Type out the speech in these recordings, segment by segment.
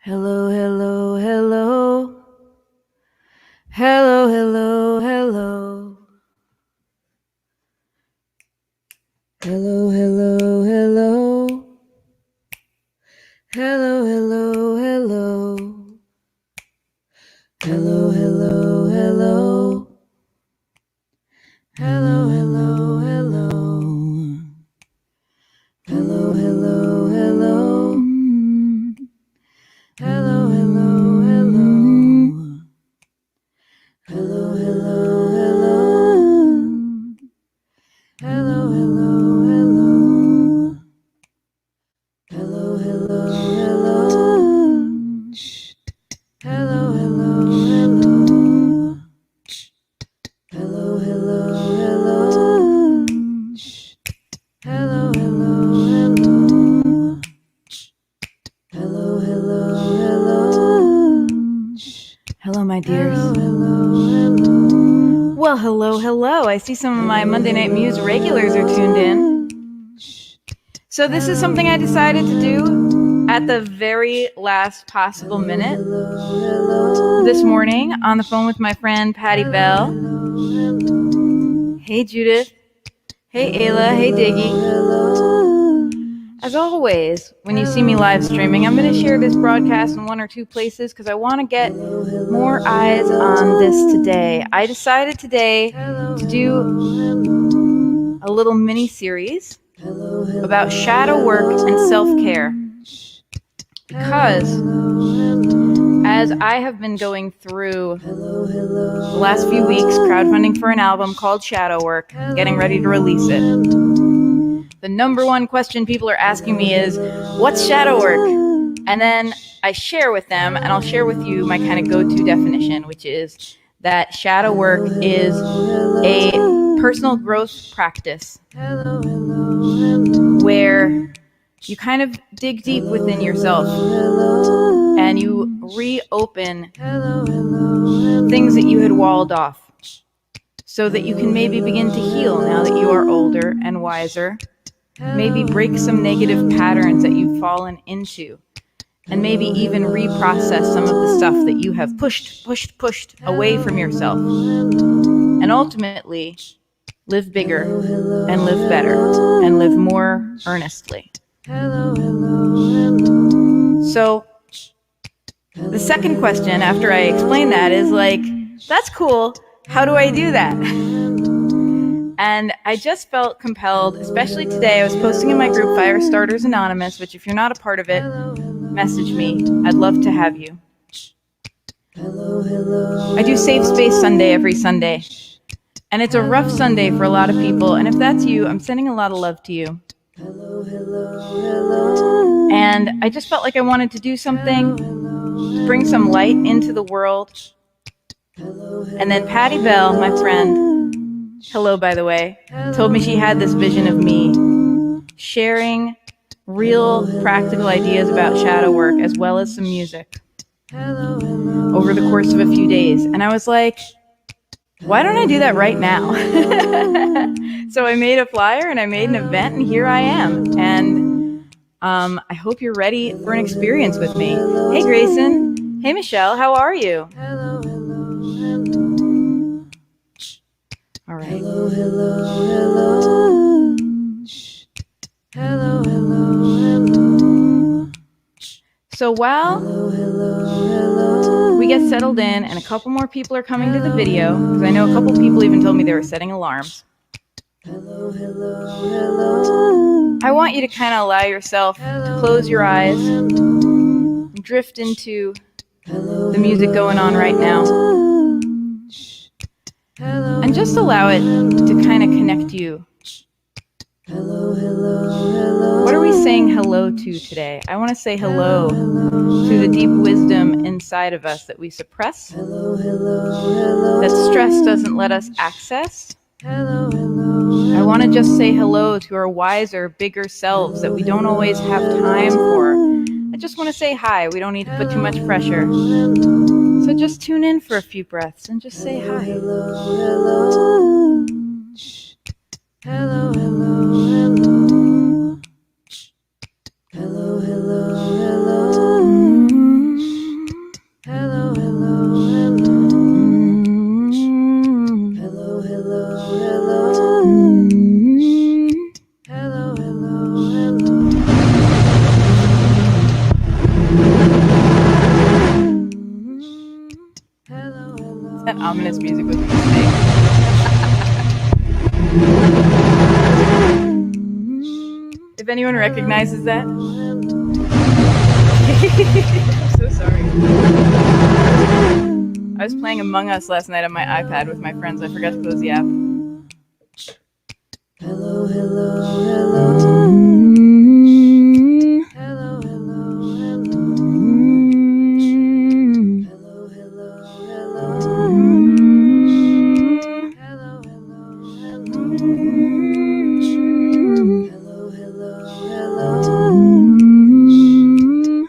Hello, hello, hello. Hello, hello, hello. Hello, hello, hello. Hello, hello, hello. Hello, hello, hello. Hello, hello, hello. Hello, hello, hello. Hello, hello, hello. Hello, hello, hello. Hello, hello, hello. Hello, hello, hello. Hello, hello, hello. Hello, hello, hello. Hello, hello, hello. Hello, hello, hello. Hello, my dears. Well, hello. I see some of my Monday Night Muse regulars are tuned in. So this is something I decided to do at the very last possible minute this morning on the phone with my friend Patty Bell. Hey, Judith. Hey, Ayla. Hey, Diggy. As always, when you see me live streaming, I'm going to share this broadcast in one or two places because I want to get more eyes on this today. I decided today to do a little mini-series about shadow work and self-care because as I have been going through the last few weeks crowdfunding for an album called Shadow Work, getting ready to release it, the number one question people are asking me is, what's shadow work? And then I share with them, and I'll share with you my kind of go-to definition, which is that shadow work is a personal growth practice where you kind of dig deep within yourself and you reopen things that you had walled off so that you can maybe begin to heal now that you are older and wiser. Maybe break some negative patterns that you've fallen into, and maybe even reprocess some of the stuff that you have pushed away from yourself, and ultimately live bigger and live better and live more earnestly. So the second question after I explain that is like, that's cool. How do I do that? And I just felt compelled, especially today. I was posting in my group, Firestarters Anonymous, which if you're not a part of it, message me. I'd love to have you. I do Safe Space Sunday every Sunday. And it's a rough Sunday for a lot of people. And if that's you, I'm sending a lot of love to you. And I just felt like I wanted to do something to bring some light into the world. And then Patty Bell, my friend, hello, by the way, told me she had this vision of me sharing real practical ideas about shadow work as well as some music over the course of a few days. And I was like, why don't I do that right now? So I made a flyer and I made an event, and here I am. And I hope you're ready for an experience with me. Hey, Grayson. Hey, Michelle. How are you? All right. Hello, hello, hello. Hello, hello, hello. So while we get settled in and a couple more people are coming to the video, because I know a couple people even told me they were setting alarms. Hello, hello, hello. I want you to kind of allow yourself to close your eyes and drift into the music going on right now. And just allow it to kind of connect you. What are we saying hello to today? I want to say hello to the deep wisdom inside of us that we suppress, that stress doesn't let us access. I want to just say hello to our wiser, bigger selves that we don't always have time for. I just want to say hi. We don't need to put too much pressure. So just tune in for a few breaths and just say hi. Hello, hello. Hello, hello, hello. Hello, hello, hello. that ominous music was a mistake. If anyone recognizes that. I'm so sorry. I was playing Among Us last night on my iPad with my friends. I forgot to close the app. Hello, hello, hello. Hello, hello, hello. Hello, hello, hello. Hello, hello, hello.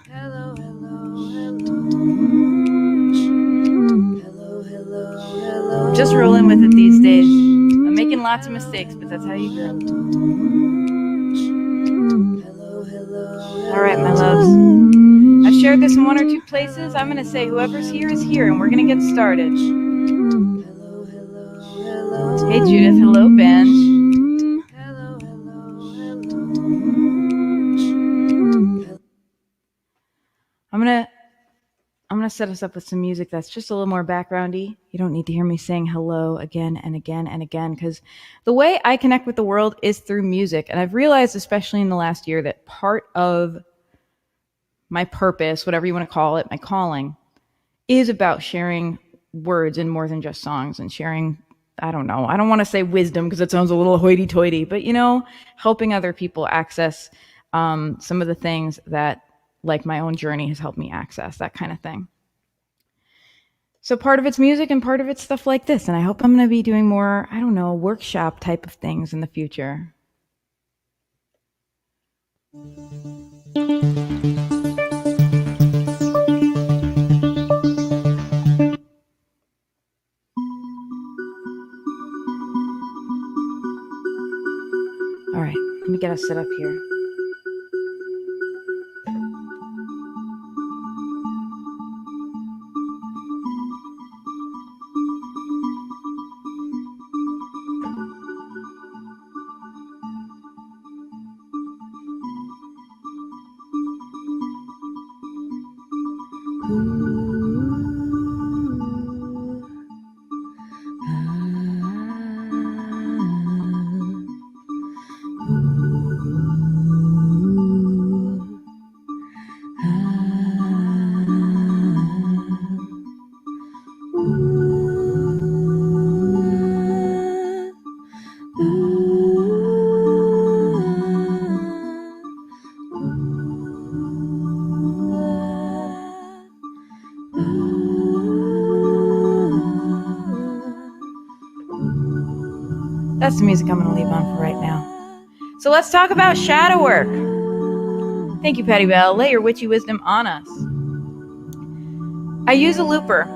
Hello, hello, hello. Hello, hello, hello. I'm just rolling with it these days. I'm making lots of mistakes, but that's how you grow. All right, my loves. I've shared this in one or two places. I'm going to say whoever's here is here, and we're going to get started. Hey, Judith. Hello, Ben. I'm gonna set us up with some music that's just a little more backgroundy. You don't need to hear me saying hello again and again and again, because the way I connect with the world is through music. And I've realized, especially in the last year, that part of my purpose, whatever you want to call it, my calling, is about sharing words and more than just songs, and sharing, I don't want to say wisdom because it sounds a little hoity-toity, but, helping other people access some of the things that, like, my own journey has helped me access, that kind of thing. So part of it's music and part of it's stuff like this. And I hope I'm going to be doing more, workshop type of things in the future. All right, let me get us set up here. That's the music I'm going to leave on for right now. So let's talk about shadow work. Thank you, Patty Bell. Lay your witchy wisdom on us. I use a looper.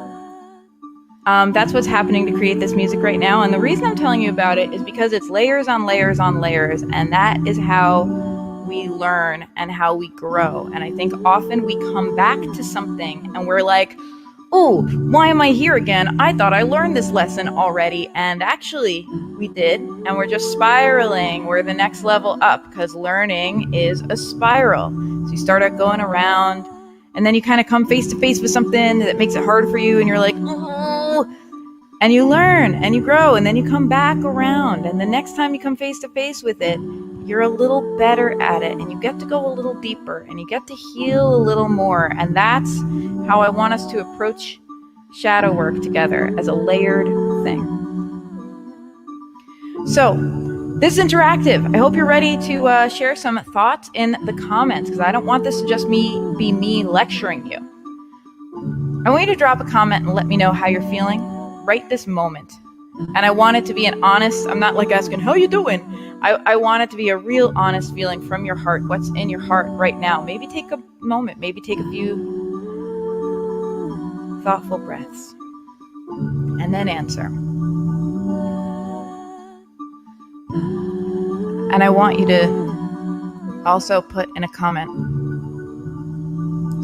That's what's happening to create this music right now. And the reason I'm telling you about it is because it's layers on layers on layers. And that is how we learn and how we grow. And I think often we come back to something and we're like, oh, why am I here again? I thought I learned this lesson already. And actually, we did. And we're just spiraling. We're the next level up because learning is a spiral. So you start out going around and then you kind of come face to face with something that makes it hard for you. And you're like, oh, and you learn and you grow. And then you come back around. And the next time you come face to face with it, you're a little better at it and you get to go a little deeper and you get to heal a little more. And that's how I want us to approach shadow work together, as a layered thing. So this is interactive. I hope you're ready to share some thoughts in the comments, because I don't want this to just be me lecturing you. I want you to drop a comment and let me know how you're feeling right this moment. And I want it to be an honest, I'm not like asking, how you doing? I want it to be a real honest feeling from your heart. What's in your heart right now? Maybe take a moment, maybe take a few thoughtful breaths and then answer. And I want you to also put in a comment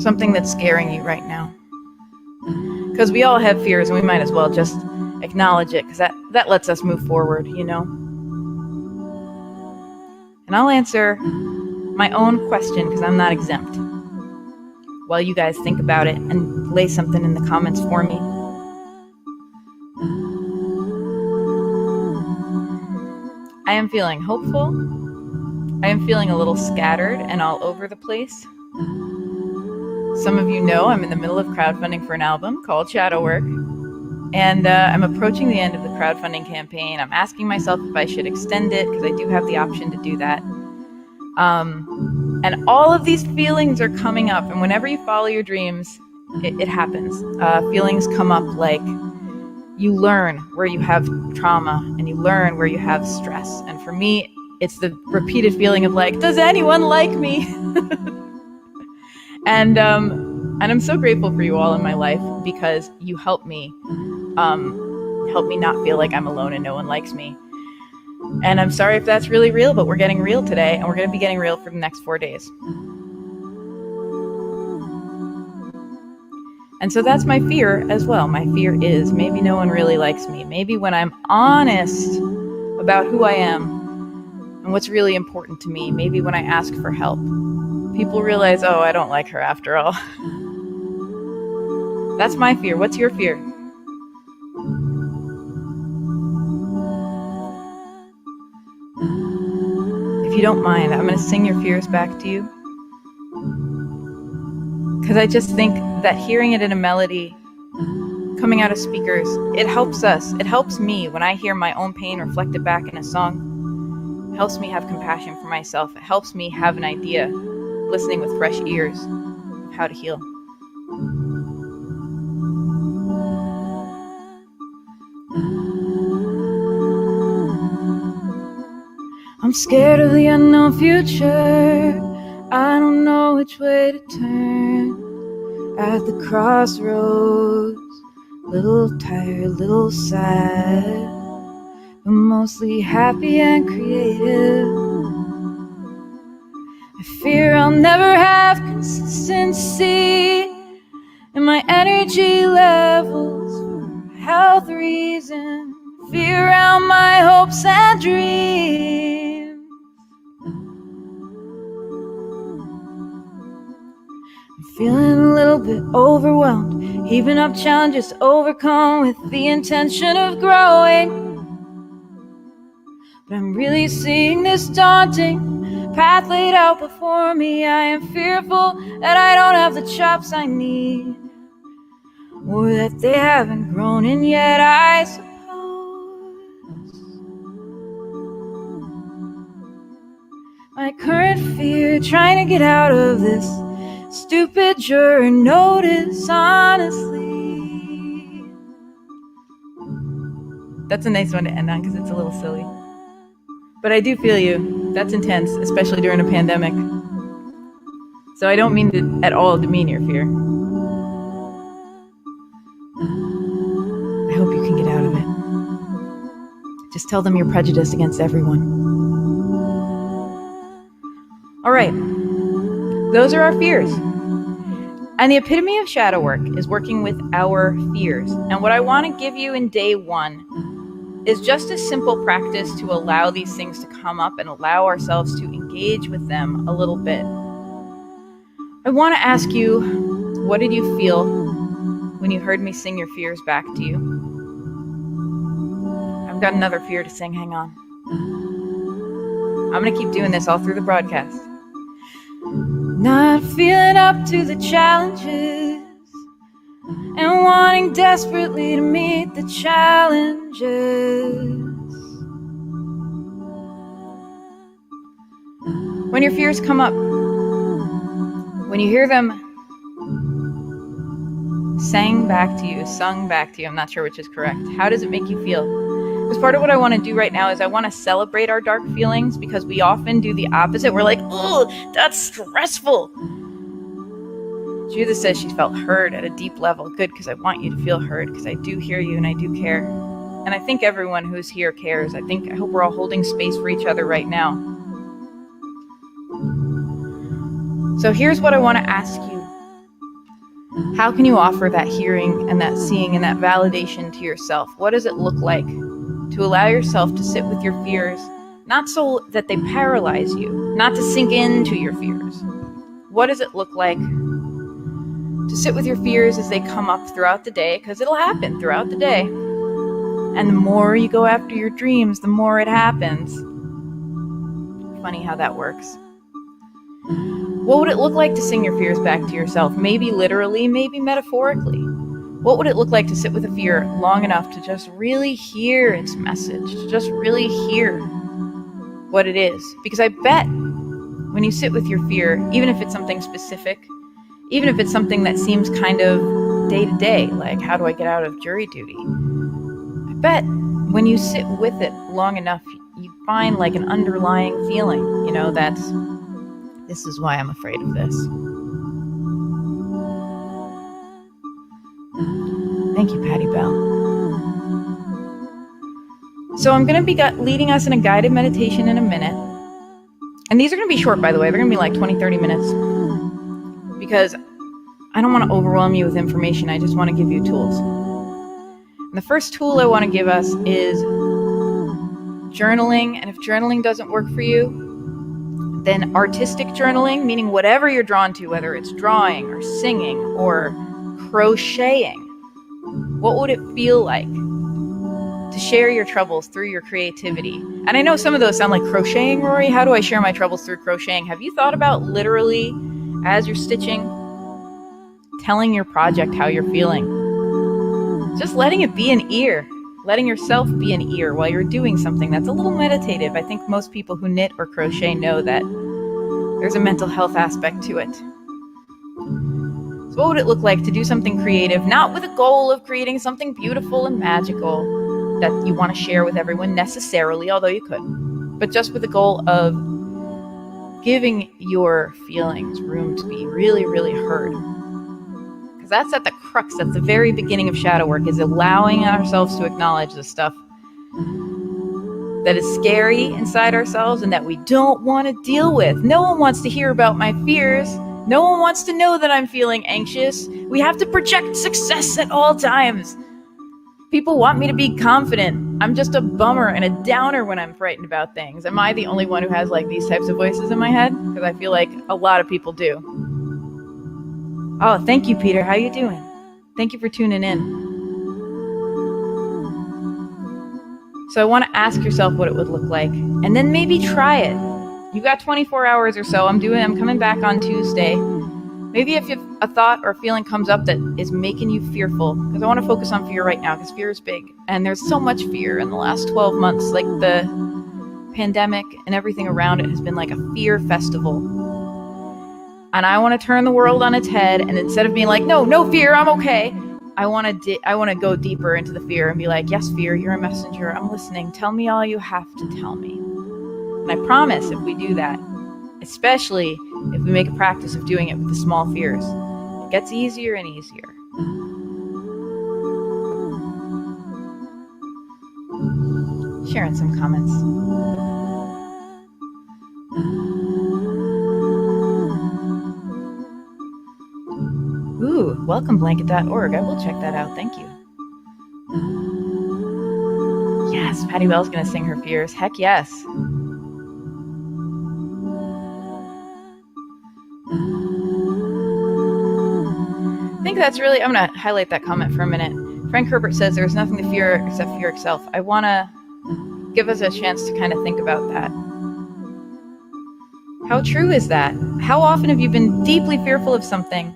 something that's scaring you right now. Because we all have fears and we might as well just acknowledge it, because that lets us move forward, And I'll answer my own question because I'm not exempt, while you guys think about it and lay something in the comments for me. I am feeling hopeful. I am feeling a little scattered and all over the place. Some of you know I'm in the middle of crowdfunding for an album called Shadow Work. And I'm approaching the end of the crowdfunding campaign. I'm asking myself if I should extend it because I do have the option to do that. And all of these feelings are coming up. And whenever you follow your dreams, it happens. Feelings come up like you learn where you have trauma and you learn where you have stress. And for me, it's the repeated feeling of like, does anyone like me? And I'm so grateful for you all in my life because you help me not feel like I'm alone and no one likes me. And I'm sorry if that's really real, but we're getting real today, and we're going to be getting real for the next 4 days. And so that's my fear as well. My fear is maybe no one really likes me. Maybe when I'm honest about who I am and what's really important to me, maybe when I ask for help, people realize, oh, I don't like her after all. That's my fear. What's your fear? If you don't mind, I'm going to sing your fears back to you. Because I just think that hearing it in a melody, coming out of speakers, it helps us. It helps me when I hear my own pain reflected back in a song. It helps me have compassion for myself. It helps me have an idea, listening with fresh ears, of how to heal. I'm scared of the unknown future. I don't know which way to turn. At the crossroads, little tired, little sad, but mostly happy and creative. I fear I'll never have consistency in my energy levels for health reasons. Fear around my hopes and dreams. I'm feeling a little bit overwhelmed, heaping up challenges to overcome with the intention of growing. But I'm really seeing this daunting path laid out before me. I am fearful that I don't have the chops I need, or that they haven't grown in yet, I suppose. My current fear, trying to get out of this stupid juror notice, honestly. That's a nice one to end on because it's a little silly. But I do feel you. That's intense, especially during a pandemic. So I don't mean to at all demean your fear. I hope you can get out of it. Just tell them you're prejudiced against everyone. All right. Those are our fears. And the epitome of shadow work is working with our fears. And what I want to give you in day 1 is just a simple practice to allow these things to come up and allow ourselves to engage with them a little bit. I want to ask you, what did you feel when you heard me sing your fears back to you? I've got another fear to sing, hang on. I'm going to keep doing this all through the broadcast. Not feeling up to the challenges and wanting desperately to meet the challenges. When your fears come up, when you hear them sung back to you, I'm not sure which is correct, how does it make you feel? Because part of what I want to do right now is I want to celebrate our dark feelings, because we often do the opposite. We're like, oh, that's stressful. Judith says she felt heard at a deep level. Good, because I want you to feel heard, because I do hear you and I do care. And I think everyone who's here cares. I hope we're all holding space for each other right now. So here's what I want to ask you. How can you offer that hearing and that seeing and that validation to yourself? What does it look like to allow yourself to sit with your fears, not so that they paralyze you, not to sink into your fears? What does it look like to sit with your fears as they come up throughout the day? Because it'll happen throughout the day. And the more you go after your dreams, the more it happens. Funny how that works. What would it look like to sing your fears back to yourself? Maybe literally, maybe metaphorically. What would it look like to sit with a fear long enough to just really hear its message, to just really hear what it is? Because I bet when you sit with your fear, even if it's something specific, even if it's something that seems kind of day to day, like how do I get out of jury duty? I bet when you sit with it long enough, you find like an underlying feeling, this is why I'm afraid of this. Thank you, Patty Bell. So I'm going to be leading us in a guided meditation in a minute. And these are going to be short, by the way. They're going to be like 20, 30 minutes. Because I don't want to overwhelm you with information. I just want to give you tools. And the first tool I want to give us is journaling. And if journaling doesn't work for you, then artistic journaling, meaning whatever you're drawn to, whether it's drawing or singing or crocheting. What would it feel like to share your troubles through your creativity? And I know some of those sound like crocheting, Rory. How do I share my troubles through crocheting? Have you thought about literally, as you're stitching, telling your project how you're feeling? Just letting it be an ear. Letting yourself be an ear while you're doing something that's a little meditative. I think most people who knit or crochet know that there's a mental health aspect to it. So what would it look like to do something creative, not with a goal of creating something beautiful and magical that you want to share with everyone necessarily, although you could, but just with the goal of giving your feelings room to be really, really heard. Because that's at the crux, that's the very beginning of shadow work, is allowing ourselves to acknowledge the stuff that is scary inside ourselves and that we don't want to deal with. No one wants to hear about my fears. No one wants to know that I'm feeling anxious. We have to project success at all times. People want me to be confident. I'm just a bummer and a downer when I'm frightened about things. Am I the only one who has like these types of voices in my head? Because I feel like a lot of people do. Oh, thank you, Peter. How you doing? Thank you for tuning in. So I want to ask yourself what it would look like, and then maybe try it. You've got 24 hours or so. I'm coming back on Tuesday. Maybe if a thought or feeling comes up that is making you fearful, because I want to focus on fear right now, because fear is big. And there's so much fear in the last 12 months. Like the pandemic and everything around it has been like a fear festival. And I want to turn the world on its head. And instead of being like, no fear, I'm okay. I want to go deeper into the fear and be like, yes, fear, you're a messenger. I'm listening. Tell me all you have to tell me. And I promise if we do that, especially if we make a practice of doing it with the small fears, it gets easier and easier. Sharing some comments. Ooh, welcomeblanket.org. I will check that out. Thank you. Yes, Patty Bell's going to sing her fears. Heck yes. I think that's really, I'm going to highlight that comment for a minute. Frank Herbert says there's nothing to fear except fear itself. I want to give us a chance to kind of think about that. How true is that? How often have you been deeply fearful of something?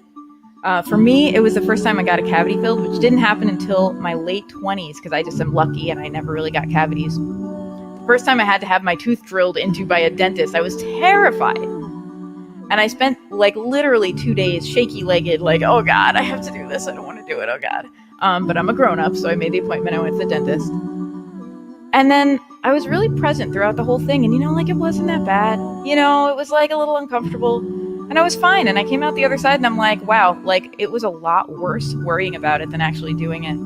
For me, it was the first time I got a cavity filled, which didn't happen until my late 20s because I just am lucky and I never really got cavities. The first time I had to have my tooth drilled into by a dentist, I was terrified. And I spent like literally 2 days shaky-legged, like, oh God, I have to do this. I don't want to do it. Oh God. But I'm a grown-up, so I made the appointment. I went to the dentist. And then I was really present throughout the whole thing. And, it wasn't that bad. It was like a little uncomfortable. And I was fine. And I came out the other side and I'm like, wow, like it was a lot worse worrying about it than actually doing it.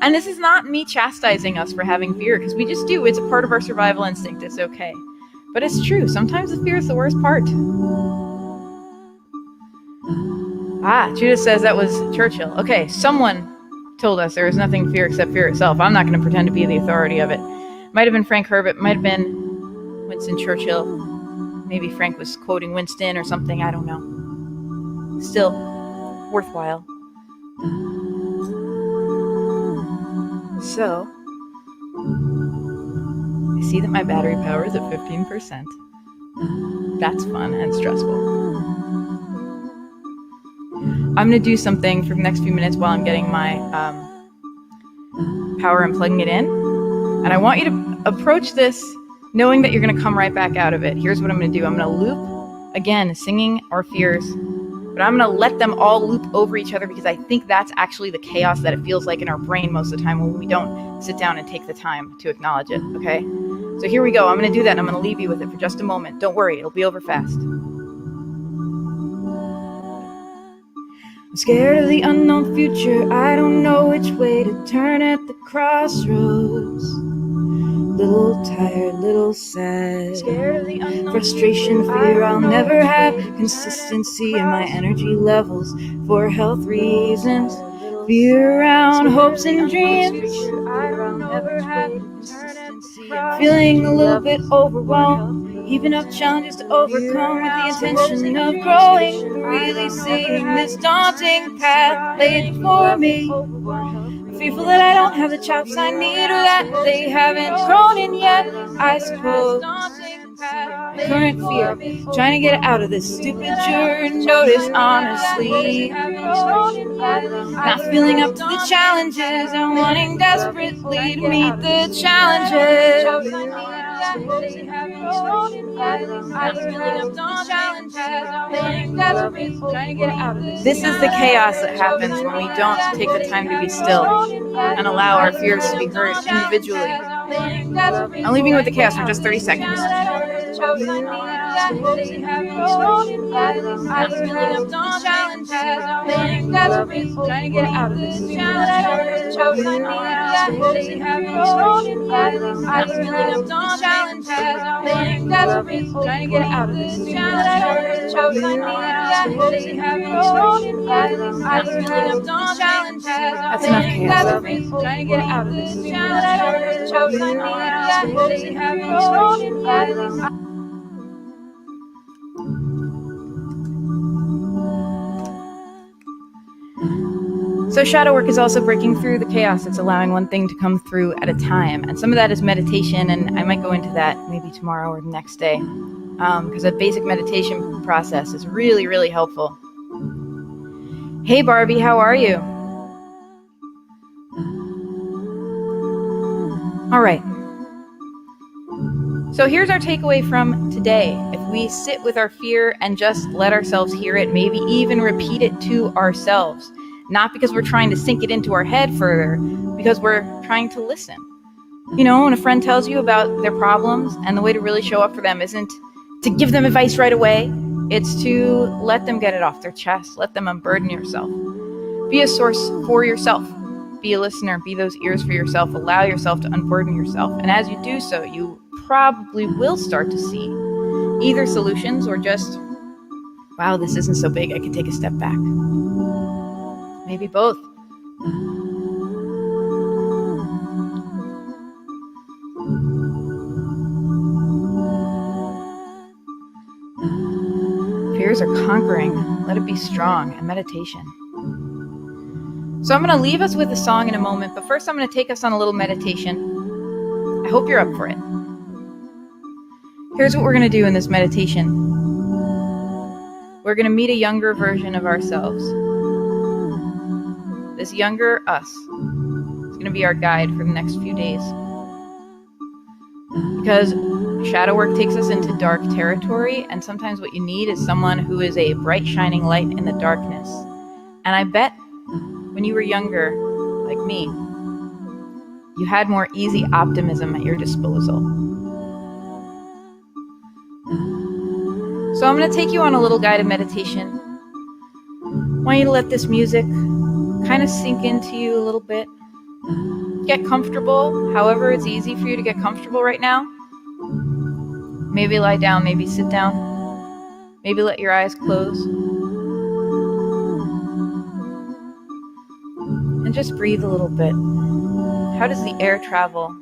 And this is not me chastising us for having fear, because we just do. It's a part of our survival instinct. It's okay. But it's true. Sometimes the fear is the worst part. Judith says that was Churchill. Okay, someone told us there is nothing to fear except fear itself. I'm not going to pretend to be the authority of it. Might have been Frank Herbert. Might have been Winston Churchill. Maybe Frank was quoting Winston or something. I don't know. Still, worthwhile. So, I see that my battery power is at 15%. That's fun and stressful. I'm going to do something for the next few minutes while I'm getting my power and plugging it in. And I want you to approach this knowing that you're going to come right back out of it. Here's what I'm going to do. I'm going to loop, again, singing our fears, but I'm going to let them all loop over each other because I think that's actually the chaos that it feels like in our brain most of the time when we don't sit down and take the time to acknowledge it, okay? So here we go. I'm going to do that, and I'm going to leave you with it for just a moment. Don't worry. It'll be over fast. I'm scared of the unknown future. I don't know which way to turn at the crossroads. Little tired, little sad. Scared of the unknown frustration, fear I'll never have. Consistency in my energy levels for health reasons. Fear around hopes and dreams. Feeling a little bit overwhelmed. Heaping up challenges to overcome with the intention of growing. Really seeing this daunting path laid before me. Fearful that I don't have the chops I need, or that they haven't grown in yet, I suppose. Current fear, trying to get out of this stupid notice, honestly. Not feeling up to the challenges and wanting desperately to meet the challenges. This is the chaos that happens when we don't take the time to be still and allow our fears to be heard individually. I'm leaving you with the chaos for just 30 seconds. That's enough chaos, I think. Trying to get out of this. So shadow work is also breaking through the chaos. It's allowing one thing to come through at a time. And some of that is meditation, and I might go into that maybe tomorrow or the next day, because a basic meditation process is really, really helpful. Hey Barbie, how are you? All right. So here's our takeaway from today. If we sit with our fear and just let ourselves hear it, maybe even repeat it to ourselves, not because we're trying to sink it into our head further, because we're trying to listen. You know, when a friend tells you about their problems, and the way to really show up for them isn't to give them advice right away, it's to let them get it off their chest, let them unburden yourself. Be a source for yourself. Be a listener, be those ears for yourself, allow yourself to unburden yourself. And as you do so, you probably will start to see either solutions or just, wow, this isn't so big, I could take a step back. Maybe both. Fears are conquering. Let it be strong. And meditation. So I'm going to leave us with a song in a moment, but first I'm going to take us on a little meditation. I hope you're up for it. Here's what we're going to do in this meditation. We're going to meet a younger version of ourselves. This younger us is going to be our guide for the next few days. Because shadow work takes us into dark territory, and sometimes what you need is someone who is a bright, shining light in the darkness. And I bet when you were younger, like me, you had more easy optimism at your disposal. So I'm going to take you on a little guided meditation. I want you to let this music kind of sink into you a little bit. Get comfortable, however it's easy for you to get comfortable right now. Maybe lie down, maybe sit down. Maybe let your eyes close. And just breathe a little bit. How does the air travel?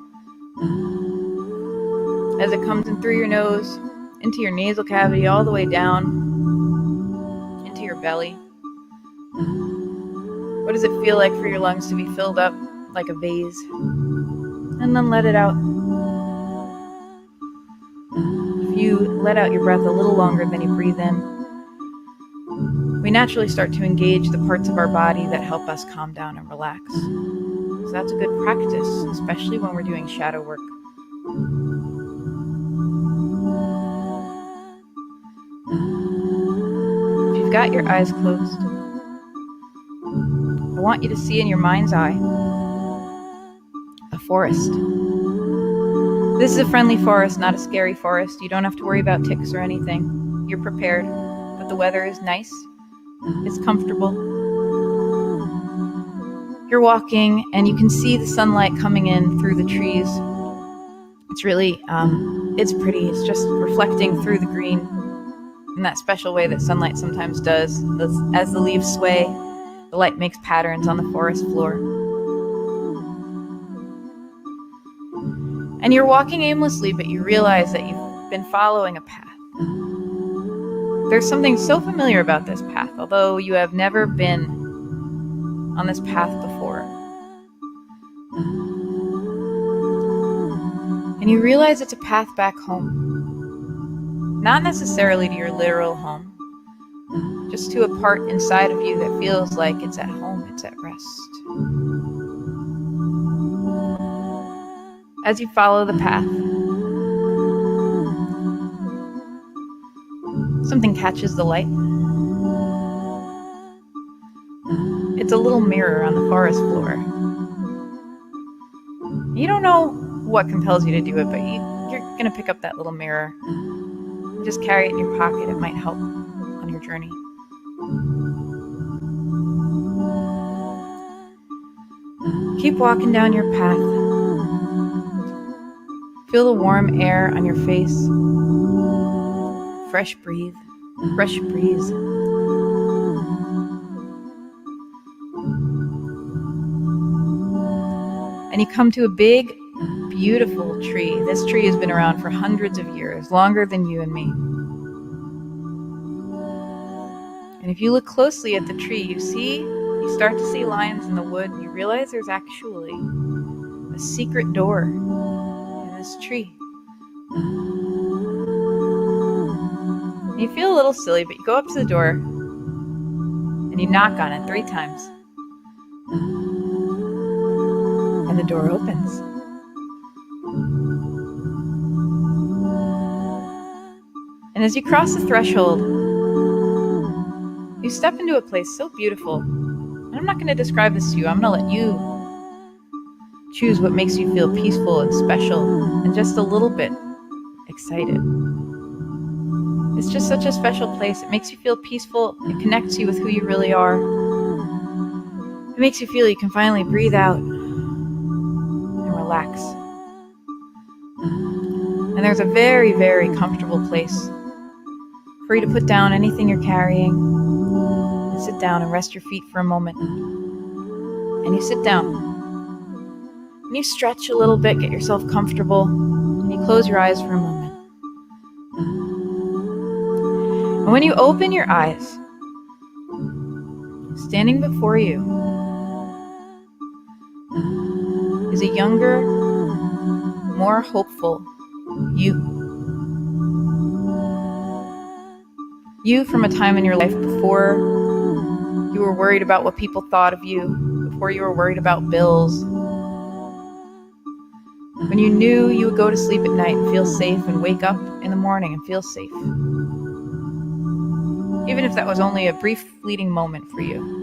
As it comes in through your nose, into your nasal cavity, all the way down, into your belly. What does it feel like for your lungs to be filled up like a vase? And then let it out. you let out your breath a little longer than you breathe in, we naturally start to engage the parts of our body that help us calm down and relax. So that's a good practice, especially when we're doing shadow work. If you've got your eyes closed, I want you to see in your mind's eye a forest. This is a friendly forest, not a scary forest. You don't have to worry about ticks or anything. You're prepared, but the weather is nice. It's comfortable. You're walking and you can see the sunlight coming in through the trees. It's really, it's pretty. It's just reflecting through the green in that special way that sunlight sometimes does. As the leaves sway, the light makes patterns on the forest floor. And you're walking aimlessly, but you realize that you've been following a path. There's something so familiar about this path, although you have never been on this path before. And you realize it's a path back home. Not necessarily to your literal home, just to a part inside of you that feels like it's at home, it's at rest. As you follow the path, something catches the light. It's a little mirror on the forest floor. You don't know what compels you to do it, but you're going to pick up that little mirror. And just carry it in your pocket. It might help on your journey. Keep walking down your path. Feel the warm air on your face. Fresh breeze. And you come to a big, beautiful tree. This tree has been around for hundreds of years, longer than you and me. And if you look closely at the tree, you start to see lines in the wood, and you realize there's actually a secret door in this tree. And you feel a little silly, but you go up to the door and you knock on it 3 times. And the door opens. And as you cross the threshold, you step into a place so beautiful. And I'm not going to describe this to you. I'm going to let you choose what makes you feel peaceful and special and just a little bit excited. It's just such a special place. It makes you feel peaceful. It connects you with who you really are. It makes you feel you can finally breathe out and relax. And there's a very, very comfortable place for you to put down anything you're carrying and sit down and rest your feet for a moment. And you sit down and you stretch a little bit, get yourself comfortable, and you close your eyes for a moment. And when you open your eyes, standing before you is a younger, more hopeful you. You from a time in your life before you were worried about what people thought of you, before you were worried about bills. When you knew you would go to sleep at night and feel safe and wake up in the morning and feel safe. Even if that was only a brief fleeting moment for you.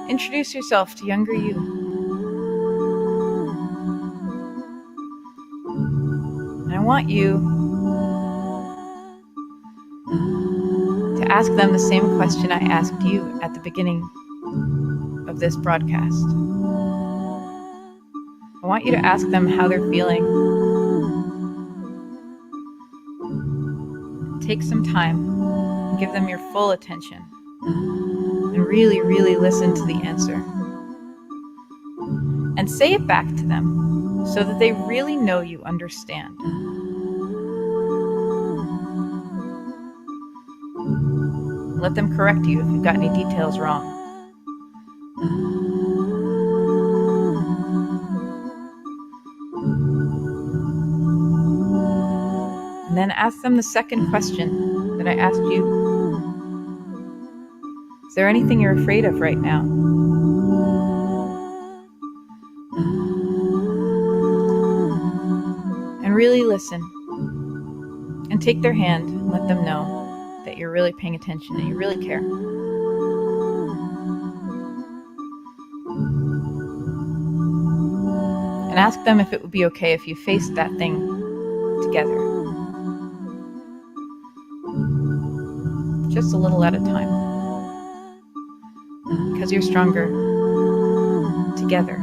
Introduce yourself to younger you. And I want you to ask them the same question I asked you at the beginning of this broadcast. I want you to ask them how they're feeling. Take some time and give them your full attention. And really, really listen to the answer. And say it back to them so that they really know you understand. Let them correct you if you've got any details wrong. then ask them the second question that I asked you. Is there anything you're afraid of right now? And really listen. And take their hand and let them know that you're really paying attention and you really care. And ask them if it would be okay if you faced that thing together. Just a little at a time. Because you're stronger together.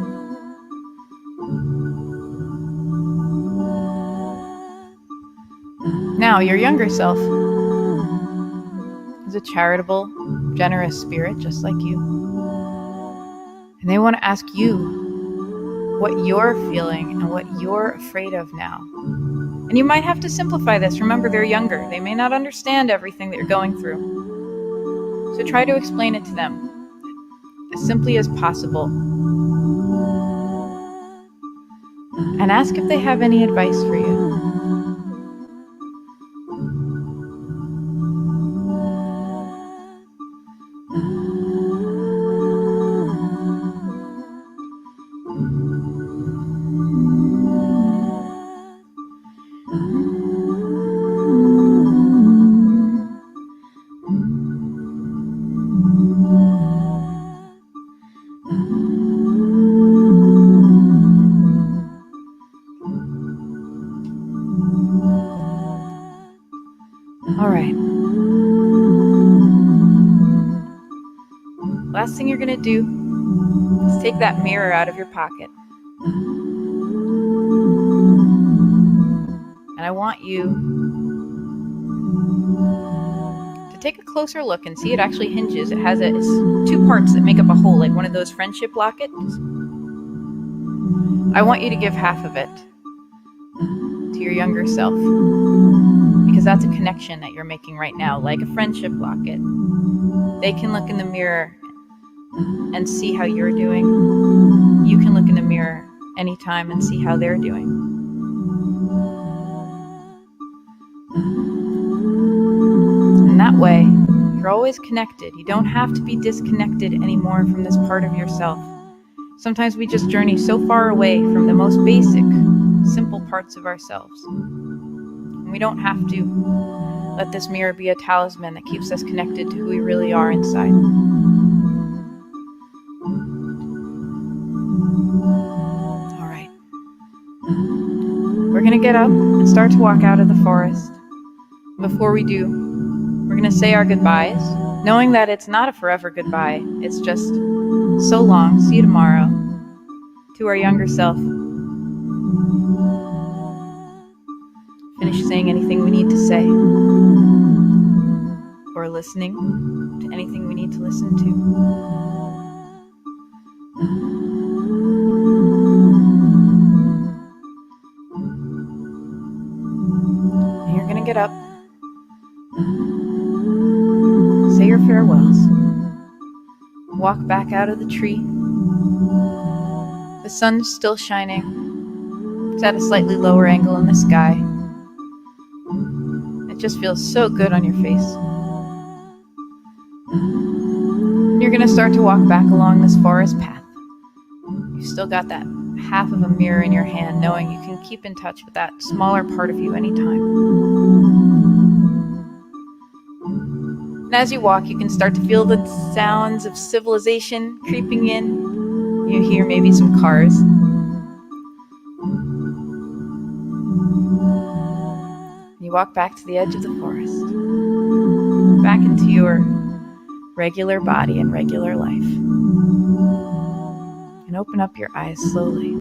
Now, your younger self is a charitable, generous spirit just like you. And they want to ask you what you're feeling and what you're afraid of now. And you might have to simplify this. Remember, they're younger. They may not understand everything that you're going through. So try to explain it to them as simply as possible. And ask if they have any advice for you. All right. Last thing you're going to do is take that mirror out of your pocket. And I want you to take a closer look and see it actually hinges. It's two parts that make up a whole, like one of those friendship lockets. I want you to give half of it to your younger self, because that's a connection that you're making right now, like a friendship locket. They can look in the mirror and see how you're doing. You can look in the mirror anytime and see how they're doing. And that way, you're always connected. You don't have to be disconnected anymore from this part of yourself. Sometimes we just journey so far away from the most basic, simple parts of ourselves. And we don't have to let this mirror be a talisman that keeps us connected to who we really are inside. All right. We're going to get up and start to walk out of the forest. Before we do, we're going to say our goodbyes, knowing that it's not a forever goodbye. It's just so long, see you tomorrow, to our younger self. Finish saying anything we need to say, or listening to anything we need to listen to. And you're going to get up, say your farewells, walk back out of the tree. The sun's still shining. It's at a slightly lower angle in the sky. It just feels so good on your face. And you're going to start to walk back along this forest path. You've still got that half of a mirror in your hand, knowing you can keep in touch with that smaller part of you anytime. And as you walk, you can start to feel the sounds of civilization creeping in. You hear maybe some cars. You walk back to the edge of the forest, back into your regular body and regular life. And open up your eyes slowly.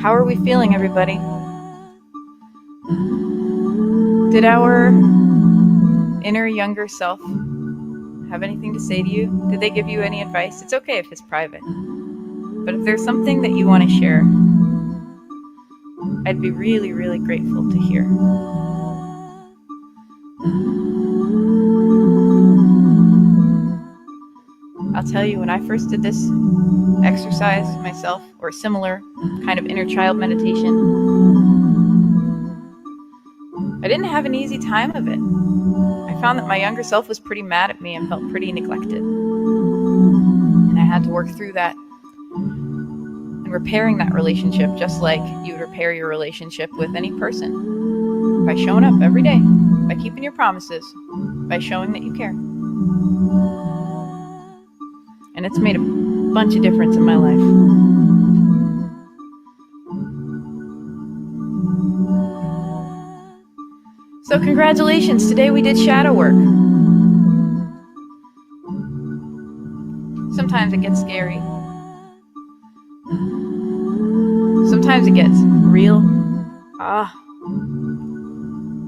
How are we feeling, everybody? Did our inner younger self have anything to say to you? Did they give you any advice? It's okay if it's private. But if there's something that you want to share, I'd be really, really grateful to hear. I'll tell you, when I first did this exercise myself, or similar kind of inner child meditation, I didn't have an easy time of it. I found that my younger self was pretty mad at me and felt pretty neglected. And I had to work through that and repairing that relationship, just like you would repair your relationship with any person, by showing up every day, by keeping your promises, by showing that you care. And it's made a bunch of difference in my life. So congratulations, today we did shadow work. Sometimes it gets scary. Sometimes it gets real.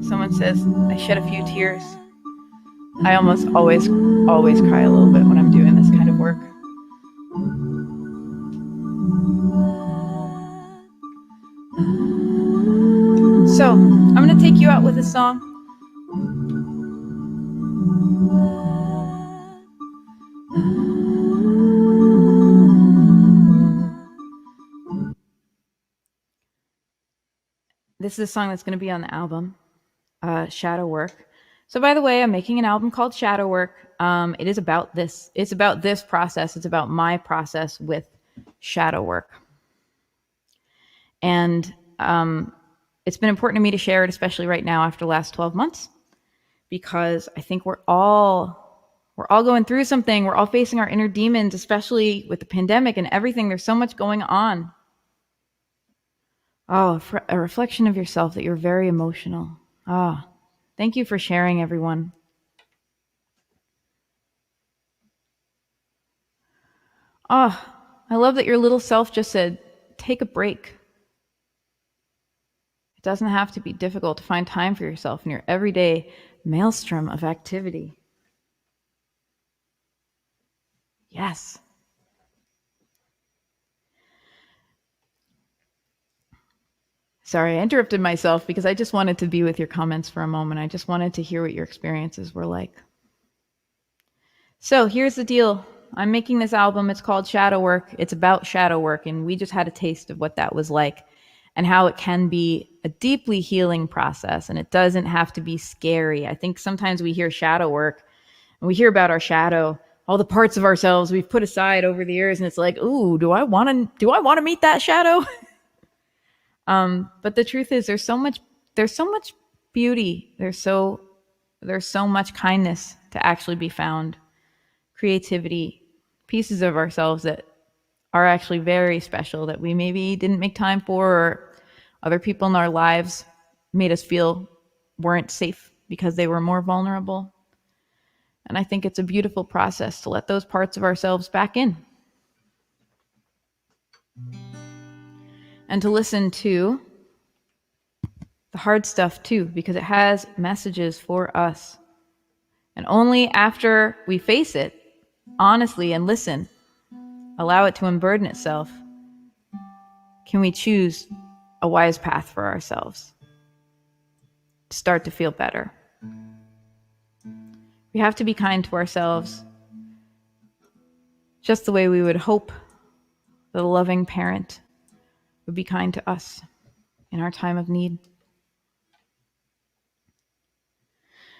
Someone says I shed a few tears. I almost always cry a little bit when I'm doing this kind of work. So, I'm going to take you out with a song. This is a song that's going to be on the album, Shadow Work. So, by the way, I'm making an album called Shadow Work. It is about this. It's about this process. It's about my process with shadow work. And it's been important to me to share it, especially right now after the last 12 months, because I think we're all going through something. We're all facing our inner demons, especially with the pandemic and everything. There's so much going on. Oh, a reflection of yourself that you're very emotional. Thank you for sharing, everyone. I love that your little self just said, take a break. It doesn't have to be difficult to find time for yourself in your everyday maelstrom of activity. Yes. Sorry, I interrupted myself because I just wanted to be with your comments for a moment. I just wanted to hear what your experiences were like. So here's the deal. I'm making this album. It's called Shadow Work. It's about shadow work, and we just had a taste of what that was like and how it can be a deeply healing process, and it doesn't have to be scary. I think sometimes we hear shadow work and we hear about our shadow, all the parts of ourselves we've put aside over the years, and it's like, ooh, do I want to meet that shadow? But the truth is, there's so much beauty. There's so much kindness to actually be found, creativity, pieces of ourselves that are actually very special that we maybe didn't make time for, or other people in our lives made us feel weren't safe because they were more vulnerable. And I think it's a beautiful process to let those parts of ourselves back in. And to listen to the hard stuff too, because it has messages for us. And only after we face it honestly and listen, allow it to unburden itself, can we choose a wise path for ourselves to start to feel better. We have to be kind to ourselves, just the way we would hope that a loving parent would be kind to us in our time of need.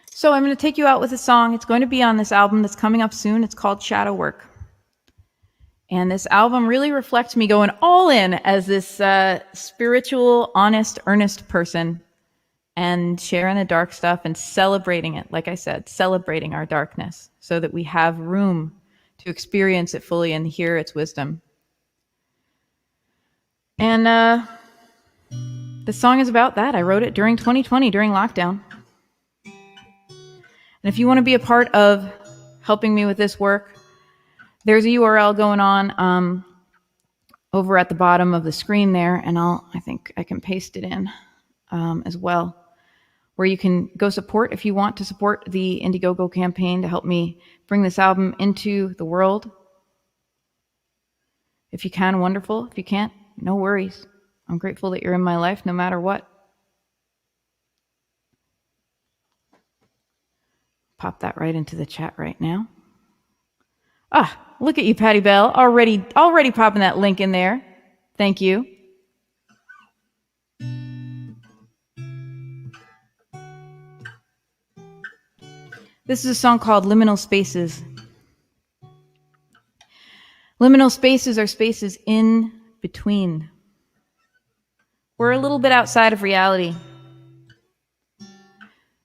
So I'm going to take you out with a song. It's going to be on this album that's coming up soon. It's called Shadow Work. And this album really reflects me going all in as this spiritual, honest, earnest person, and sharing the dark stuff and celebrating it. Like I said, celebrating our darkness so that we have room to experience it fully and hear its wisdom. And the song is about that. I wrote it during 2020, during lockdown. And if you want to be a part of helping me with this work, there's a URL going on over at the bottom of the screen there, and I think I can paste it in as well, where you can go support if you want to support the Indiegogo campaign to help me bring this album into the world. If you can, wonderful. If you can't, no worries. I'm grateful that you're in my life no matter what. Pop that right into the chat right now. Look at you, Patty Bell, already popping that link in there. Thank you. This is a song called Liminal Spaces. Liminal spaces are spaces in between. We're a little bit outside of reality.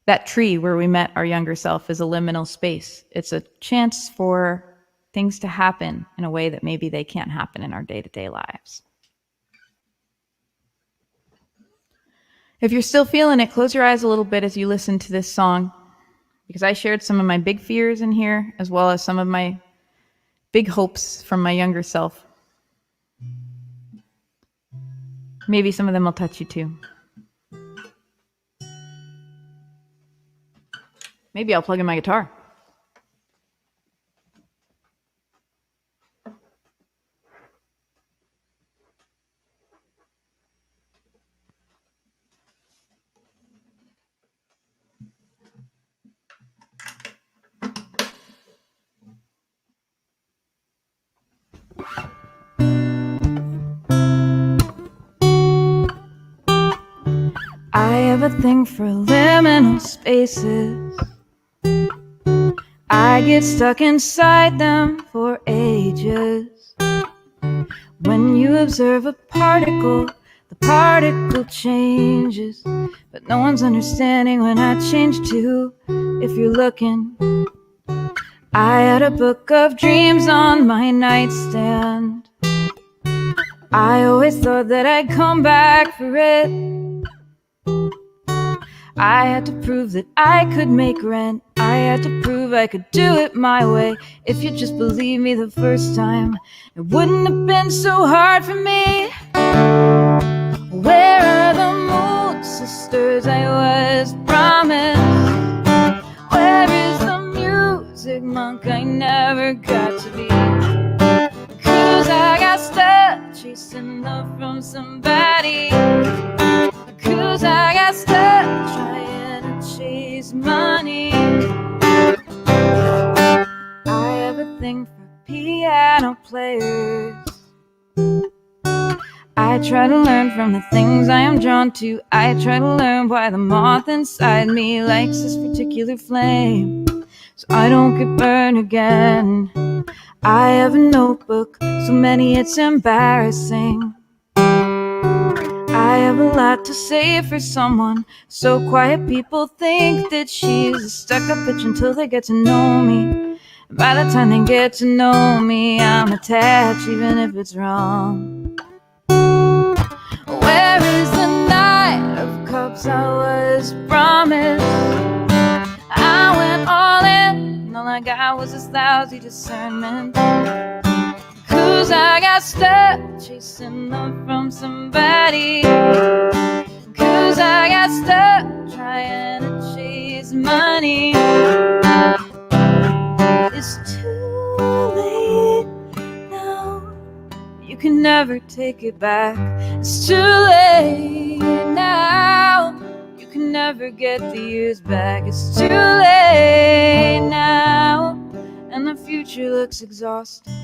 That tree where we met our younger self is a liminal space. It's a chance for things to happen in a way that maybe they can't happen in our day-to-day lives. If you're still feeling it, close your eyes a little bit as you listen to this song, because I shared some of my big fears in here, as well as some of my big hopes from my younger self. Maybe some of them will touch you too. Maybe I'll plug in my guitar. I have a thing for liminal spaces. I get stuck inside them for ages. When you observe a particle, the particle changes, but no one's understanding when I change too. If you're looking, I had a book of dreams on my nightstand. I always thought that I'd come back for it. I had to prove that I could make rent. I had to prove I could do it my way. If you just believed me the first time, it wouldn't have been so hard for me. Where are the moon sisters I was promised? Where is the music monk I never got to be? 'Cause I got stuck chasing love from somebody. 'Cause I got stuck trying to chase money. I have a thing for piano players. I try to learn from the things I am drawn to. I try to learn why the moth inside me likes this particular flame, so I don't get burned again. I have a notebook, so many it's embarrassing. I have a lot to say for someone so quiet people think that she's a stuck-up bitch until they get to know me. And by the time they get to know me, I'm attached even if it's wrong. Where is the Knight of Cups I was promised? I went all in, and all I got was this lousy discernment. 'Cause I got stuck chasing love from somebody. 'Cause I got stuck trying to chase money. It's too late now. You can never take it back. It's too late now. You can never get the years back. It's too late now, and the future looks exhausting.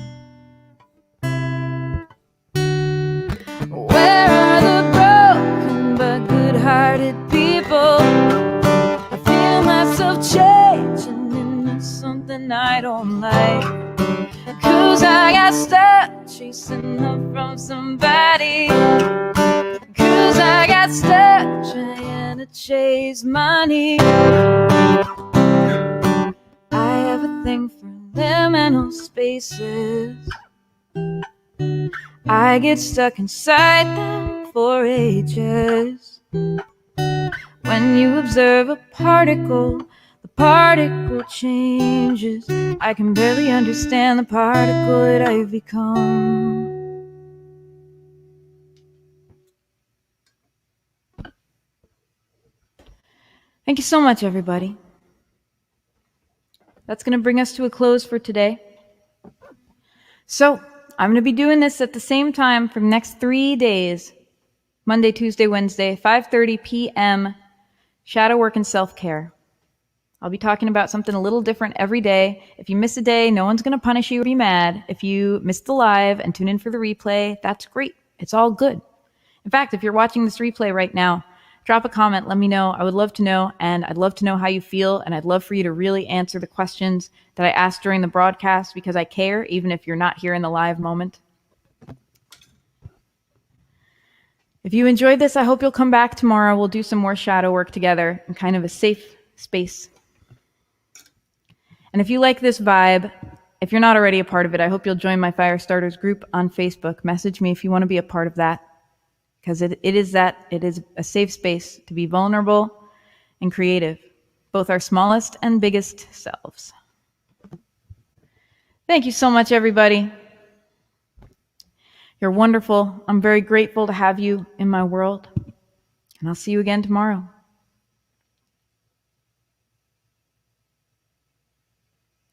Where are the broken but good-hearted people? I feel myself changing into something I don't like. 'Cause I got stuck chasing love from somebody. 'Cause I got stuck trying to chase money. I have a thing for liminal spaces. I get stuck inside them for ages. When you observe a particle, the particle changes. I can barely understand the particle that I've become. Thank you so much, everybody. That's going to bring us to a close for today. So, I'm going to be doing this at the same time for the next 3 days. Monday, Tuesday, Wednesday, 5:30 p.m. Shadow work and self-care. I'll be talking about something a little different every day. If you miss a day, no one's going to punish you or be mad. If you missed the live and tune in for the replay, that's great. It's all good. In fact, if you're watching this replay right now, drop a comment. Let me know. I would love to know, and I'd love to know how you feel, and I'd love for you to really answer the questions that I asked during the broadcast because I care, even if you're not here in the live moment. If you enjoyed this, I hope you'll come back tomorrow. We'll do some more shadow work together in kind of a safe space. And if you like this vibe, if you're not already a part of it, I hope you'll join my Fire Starters group on Facebook. Message me if you want to be a part of that, because it is a safe space to be vulnerable and creative, both our smallest and biggest selves. Thank you so much, everybody. You're wonderful. I'm very grateful to have you in my world, and I'll see you again tomorrow.